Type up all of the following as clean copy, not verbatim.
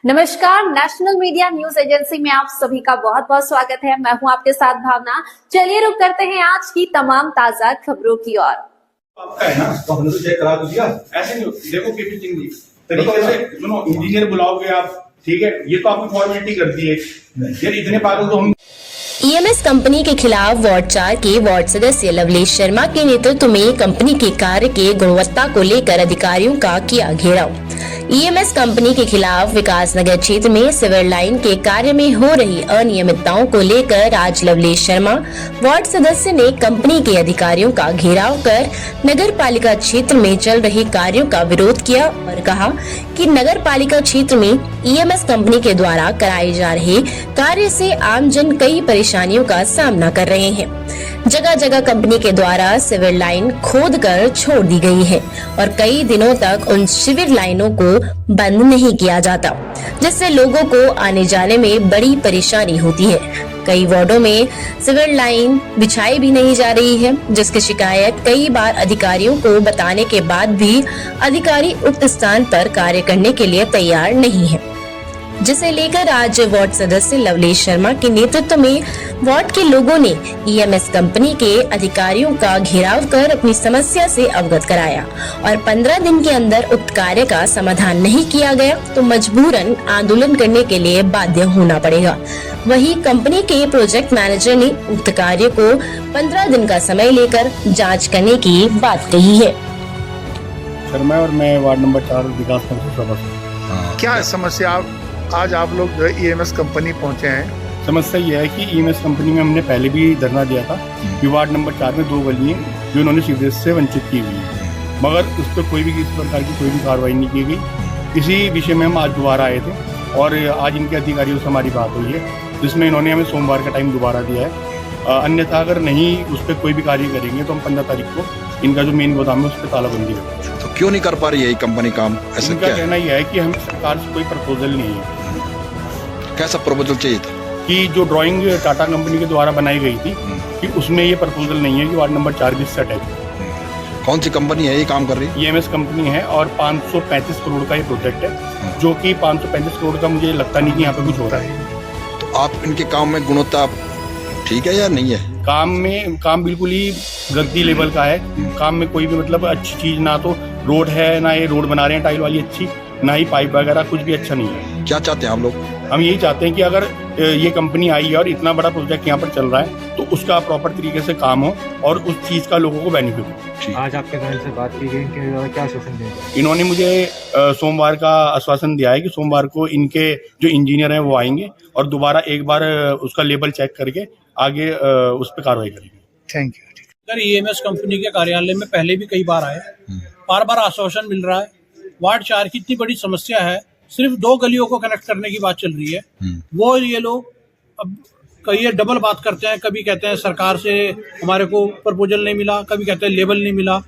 नमस्कार, national media news agency में आप सभी का बहुत बहुत स्वागत है। मैं हूं आपके साथ भावना। चलिए रुक करते हैं आज की तमाम ताजा खबरों की ओर। आपका है ना, तो हमने तो चेक करा दिया। ऐसे नहीं देखो केपी सिंह जी तरीके से सुनो, इंजीनियर बुलाओगे आप, ठीक है, ये तो आपकी फॉर्मेलिटी करती है यार। इतने पागल तो हम। ईएमएस कंपनी के खिलाफ वार्ड 4 के वार्ड सदस्य लवलेश शर्मा के नेतृत्व में कंपनी के कार्य के गुणवत्ता को लेकर अधिकारियों का किया घेराव। ईएमएस कंपनी के खिलाफ विकास नगर क्षेत्र में सिविल लाइन के कार्य में हो रही अनियमितताओं को लेकर आज लवलेश शर्मा वार्ड सदस्य ने कंपनी के अधिकारियों का घेराव कर नगर पालिका क्षेत्र में चल रहे कार्यों का विरोध किया और कहा कि नगर पालिका क्षेत्र में ईएमएस कंपनी के द्वारा कराए जा रहे कार्य से आमजन कई परेशानियों का सामना कर रहे हैं। जगह जगह कंपनी के द्वारा सिविल लाइन खोद कर छोड़ दी गई है और कई दिनों तक उन सिविल लाइनों को बंद नहीं किया जाता, जिससे लोगों को आने जाने में बड़ी परेशानी होती है। कई वार्डों में सिविल लाइन बिछाई भी नहीं जा रही है, जिसकी शिकायत कई बार अधिकारियों को बताने के बाद भी अधिकारी उक्त स्थान पर कार्य करने के लिए तैयार नहीं है, जिसे लेकर आज वार्ड सदस्य लवलेश शर्मा के नेतृत्व में वार्ड के लोगों ने ईएमएस कंपनी के अधिकारियों का घेराव कर अपनी समस्या से अवगत कराया और 15 दिन के अंदर उक्त कार्य का समाधान नहीं किया गया तो मजबूरन आंदोलन करने के लिए बाध्य होना पड़ेगा। वहीं कंपनी के प्रोजेक्ट मैनेजर ने उक्त कार्य को 15 दिन का समय लेकर जाँच करने की बात कही है। शर्मा और मैं वार्ड नंबर 4 विकास सदस्य। क्या समस्या आज आप लोग ईएमएस कंपनी पहुंचे हैं? समस्या यह है कि ईएमएस कंपनी में हमने पहले भी धरना दिया था कि वार्ड नंबर 4 में 2 गलियां जो इन्होंने सीवरेज से वंचित की हुई है, मगर उस पर कोई भी किसी प्रकार की कोई भी कार्रवाई नहीं की गई। इसी विषय में हम आज दोबारा आए थे और आज इनके अधिकारियों से हमारी बात हुई है, जिसमें इन्होंने हमें सोमवार का टाइम दोबारा दिया है। अन्यथा अगर नहीं उस पर कोई भी कार्य करेंगे तो हम 15 तारीख को इनका जो मेन गोदाम है उस पर तालाबंदी करेंगे। तो क्यों नहीं कर पा रही है ये कंपनी काम? ऐसा इनका कहना यह है कि हमें सरकार से कोई प्रपोजल नहीं है। कैसा प्रपोजल चाहिए था? कि जो ड्राइंग टाटा कंपनी के द्वारा बनाई गई थी कि उसमें ये प्रपोजल नहीं है कि वार्ड नंबर 4 भी सेट है। कौन सी कंपनी है ये काम कर रही है? ईएमएस कंपनी है और 535 करोड़ का ये प्रोजेक्ट है, जो कि 535 करोड़ का मुझे लगता नहीं कि यहाँ पे कुछ हो रहा है। तो आप इनके काम में गुणवत्ता ठीक है या नहीं है? काम बिल्कुल ही गलती लेवल का है। काम में कोई भी मतलब अच्छी चीज ना तो रोड है, ना ये रोड बना रहे हैं टाइल वाली अच्छी, ना ही पाइप वगैरह कुछ भी अच्छा नहीं है। क्या चाहते हैं आप लोग? हम यही चाहते हैं कि अगर ये कंपनी आई है और इतना बड़ा प्रोजेक्ट यहाँ पर चल रहा है तो उसका प्रॉपर तरीके से काम हो और उस चीज का लोगों को बेनिफिट हो। आज आपके बहन से बात की गई, इनके क्या आश्वासन दिया? इन्होंने मुझे सोमवार का आश्वासन दिया है कि सोमवार को इनके जो इंजीनियर हैं वो आएंगे और दोबारा एक बार उसका लेबल चेक करके आगे उस पर कार्रवाई करेंगे। Thank you. Sir, EMS company के कार्यालय में पहले भी कई बार आए, बार बार आश्वासन मिल रहा है। वार्ड 4 की इतनी बड़ी समस्या है, सिर्फ 2 गलियों को कनेक्ट करने की बात चल रही है। वो ये लोग अब कई डबल बात करते हैं, कभी कहते हैं सरकार से हमारे को प्रपोजल नहीं मिला, कभी कहते हैं लेबल नहीं मिला।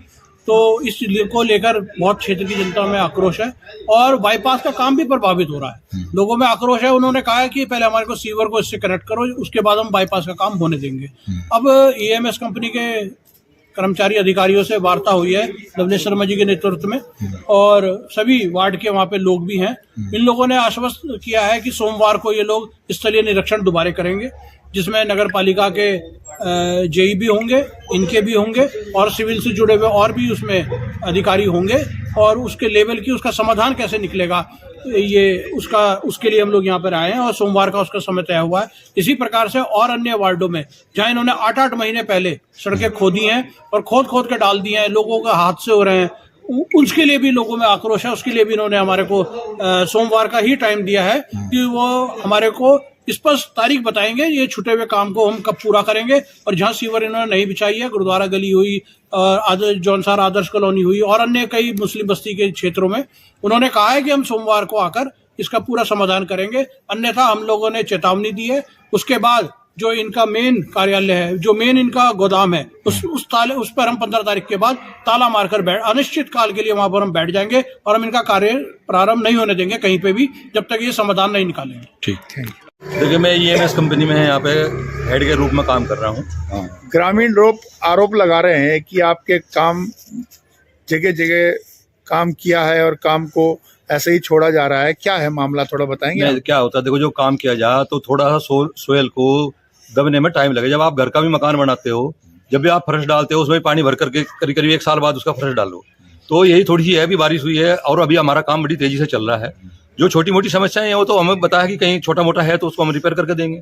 तो इस को लेकर बहुत क्षेत्र की जनता में आक्रोश है और बाईपास का काम भी प्रभावित हो रहा है। लोगों में आक्रोश है, उन्होंने कहा है कि पहले हमारे को सीवर को इससे कनेक्ट करो, उसके बाद हम बाईपास का काम होने देंगे। अब ईएमएस कंपनी के कर्मचारी अधिकारियों से वार्ता हुई है लवलेश शर्मा जी के नेतृत्व में और सभी वार्ड के वहाँ पे लोग भी हैं। इन लोगों ने आश्वस्त किया है कि सोमवार को ये लोग स्थलीय निरीक्षण दोबारा करेंगे, जिसमें नगर पालिका के जेई भी होंगे, इनके भी होंगे और सिविल से जुड़े हुए और भी उसमें अधिकारी होंगे और उसके लेवल की उसका समाधान कैसे निकलेगा ये उसके लिए हम लोग यहाँ पर आए हैं और सोमवार का उसका समय तय हुआ है। इसी प्रकार से और अन्य वार्डों में जहाँ इन्होंने 8-8 महीने पहले सड़कें खोदी हैं और खोद के डाल दी हैं, लोगों का हादसे हो रहे हैं, उसके लिए भी लोगों में आक्रोश है। उसके लिए भी इन्होंने हमारे को सोमवार का ही टाइम दिया है कि वो हमारे को स्पष्ट तारीख बताएंगे ये छूटे हुए काम को हम कब पूरा करेंगे। और जहाँ सीवर इन्होंने नहीं बिछाई है, गुरुद्वारा गली हुई, जौनसार आदर्श कॉलोनी हुई और अन्य कई मुस्लिम बस्ती के क्षेत्रों में, उन्होंने कहा है कि हम सोमवार को आकर इसका पूरा समाधान करेंगे। अन्यथा हम लोगों ने चेतावनी दी है। उसके बाद जो इनका मेन कार्यालय है, जो मेन इनका गोदाम है, उस पर हम 15 तारीख के बाद ताला मारकर अनिश्चित काल के लिए वहां पर हम बैठ जाएंगे और हम इनका कार्य प्रारंभ नहीं होने देंगे कहीं पे भी जब तक ये समाधान नहीं निकालेंगे। ठीक। देखिए, मैं ईएमएस कंपनी में यहाँ पे हेड के रूप में काम कर रहा हूँ। ग्रामीण लोग आरोप लगा रहे हैं कि आपके काम जगह जगह काम किया है और काम को ऐसे ही छोड़ा जा रहा है, क्या है मामला, थोड़ा बताएंगे आप? नहीं, क्या होता है देखो, जो काम किया जाए तो थोड़ा सा सोयल को दबने में टाइम लगे। जब आप घर का भी मकान बनाते हो, जब भी आप फर्श डालते हो, उसमें पानी भर करके करीब करीब 1 साल बाद उसका फर्श डालो। तो यही थोड़ी सी है, अभी बारिश हुई है और अभी हमारा काम बड़ी तेजी से चल रहा है। जो छोटी मोटी समस्याएं हैं वो तो हमें बताया कि कहीं छोटा मोटा है तो उसको हम रिपेयर करके देंगे।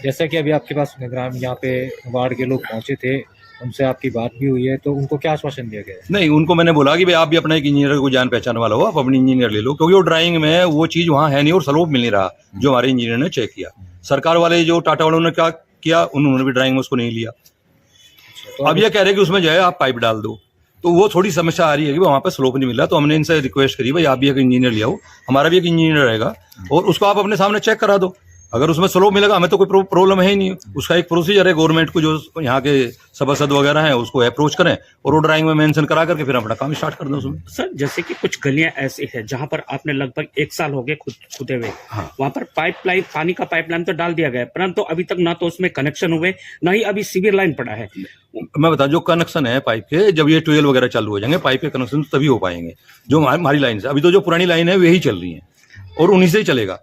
जैसा कि अभी आपके पास ग्राम यहाँ पे वार्ड के लोग पहुंचे थे, उनसे आपकी बात भी हुई है, तो उनको क्या आश्वासन दिया गया है? नहीं, उनको मैंने बोला कि भाई आप भी अपना एक इंजीनियर को जान पहचान वाला हो, आप अपनी इंजीनियर ले लो, क्योंकि वो ड्राइंग में वो चीज़ वहाँ है नहीं और स्लोप मिल नहीं रहा जो हमारे इंजीनियर ने चेक किया। सरकार वाले जो टाटा वालों ने क्या किया, उन्होंने भी ड्राइंग में उसको नहीं लिया। तो अब ये कह रहे कि उसमें जो है आप पाइप डाल दो, तो वो थोड़ी समस्या आ रही है कि वहाँ पे स्लोप नहीं मिला। तो हमने इनसे रिक्वेस्ट करी, भाई आप भी एक इंजीनियर ले आओ, हमारा भी एक इंजीनियर रहेगा और उसको आप अपने सामने चेक करा दो। अगर उसमें स्लोप मिलेगा हमें तो कोई प्रॉब्लम है ही नहीं। उसका एक प्रोसीजर है, गवर्नमेंट को जो यहाँ के सभासद वगैरह हैं उसको अप्रोच करें और वो ड्राइंग में मेंशन करा करके फिर अपना काम स्टार्ट कर दें उसमें। सर, जैसे कि कुछ गलियां ऐसी है जहां पर आपने लगभग 1 साल हो गए खुदे हुए, वहां पर पाइपलाइन, पानी का पाइपलाइन तो डाल दिया गया है, परंतु अभी तक ना तो उसमें कनेक्शन हुए, ना ही अभी सीवर लाइन पड़ा है। मैं बता, जो कनेक्शन है पाइप के, जब ये ट्यूबवेल वगैरह चालू हो जाएंगे, पाइप के कनेक्शन तभी हो पाएंगे जो हमारी लाइन से। अभी तो जो पुरानी लाइन है वही चल रही है और उन्हीं से ही चलेगा।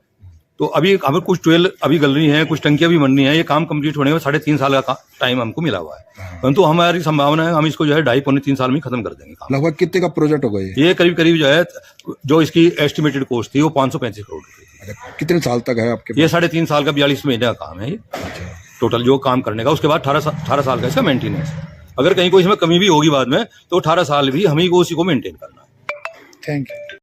तो अभी हमें कुछ ट्यूबवेल अभी गल रही हैं, कुछ टंकियां भी बन रही हैं। ये काम कंप्लीट होने में 3.5 साल का टाइम हमको मिला हुआ है, परंतु हमारी संभावना है हम इसको जो है 2.5-3 साल में खत्म कर देंगे काम। लगभग कितने का प्रोजेक्ट होगा ये? ये करीब करीब जो है, जो इसकी एस्टिमेटेड कॉस्ट थी वो 535 करोड़ रुपए। कितने साल तक है आपके? ये 3.5 साल का 42 महीने का काम है ये टोटल जो काम करने का। उसके बाद 18 साल का इसका मेंटेनेंस। अगर कहीं कोई इसमें कमी भी होगी बाद में तो 18 साल भी हमें को उसी को मेंटेन करना है। Thank you.